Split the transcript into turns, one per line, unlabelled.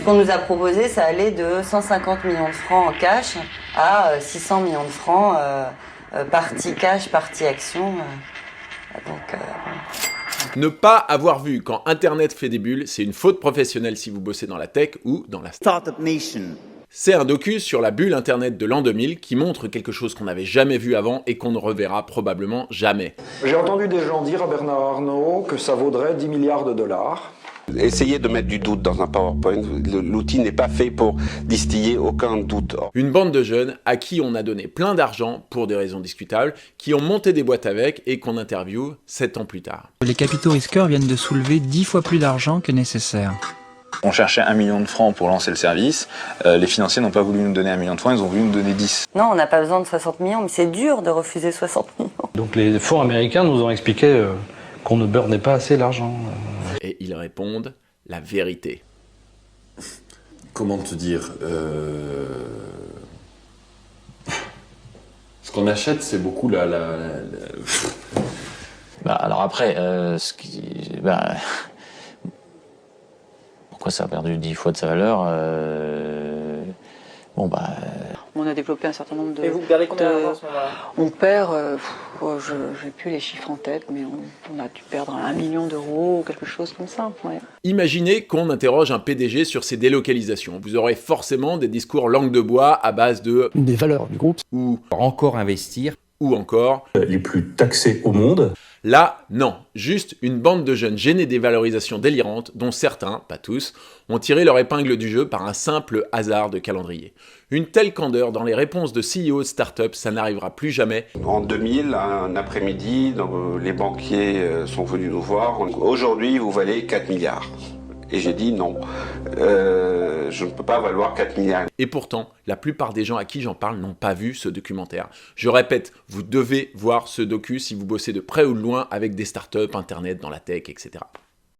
qu'on nous a proposé, ça allait de 150 millions de francs en cash à 600 millions de francs partie cash, partie action.
Ne pas avoir vu quand Internet fait des bulles, c'est une faute professionnelle si vous bossez dans la tech ou dans la Startup Nation. C'est un docu sur la bulle Internet de l'an 2000 qui montre quelque chose qu'on n'avait jamais vu avant et qu'on ne reverra probablement jamais.
J'ai entendu des gens dire à Bernard Arnault que ça vaudrait 10 milliards de dollars.
Essayez de mettre du doute dans un PowerPoint. L'outil n'est pas fait pour distiller aucun doute.
Une bande de jeunes à qui on a donné plein d'argent pour des raisons discutables, qui ont monté des boîtes avec et qu'on interviewe 7 ans plus tard.
Les capitaux risqueurs viennent de soulever 10 fois plus d'argent que nécessaire.
On cherchait 1 million de francs pour lancer le service. Les financiers n'ont pas voulu nous donner 1 million de francs, ils ont voulu nous donner 10.
Non, on n'a pas besoin de 60 millions, mais c'est dur de refuser 60 millions.
Donc les fonds américains nous ont expliqué qu'on ne burnait pas assez l'argent.
Et ils répondent la vérité.
Comment te dire Ce qu'on achète, c'est beaucoup
alors après, pourquoi ça a perdu 10 fois de sa valeur
On a développé un certain nombre de...
Et vous perdez combien d'argent à ce moment-là ?
On perd, je n'ai plus les chiffres en tête, mais on a dû perdre 1 million d'euros ou quelque chose comme ça. Ouais.
Imaginez qu'on interroge un PDG sur ses délocalisations. Vous aurez forcément des discours langue de bois à base de...
des valeurs du groupe.
Ou...
encore investir.
Ou encore...
les plus taxés au monde.
Là, non. Juste une bande de jeunes gênés des valorisations délirantes, dont certains, pas tous, ont tiré leur épingle du jeu par un simple hasard de calendrier. Une telle candeur dans les réponses de CEO de start-up, ça n'arrivera plus jamais.
En 2000, un après-midi, les banquiers sont venus nous voir. Aujourd'hui, vous valez 4 milliards. Et j'ai dit non, je ne peux pas valoir 4 milliards.
Et pourtant, la plupart des gens à qui j'en parle n'ont pas vu ce documentaire. Je répète, vous devez voir ce docu si vous bossez de près ou de loin avec des startups, internet, dans la tech, etc.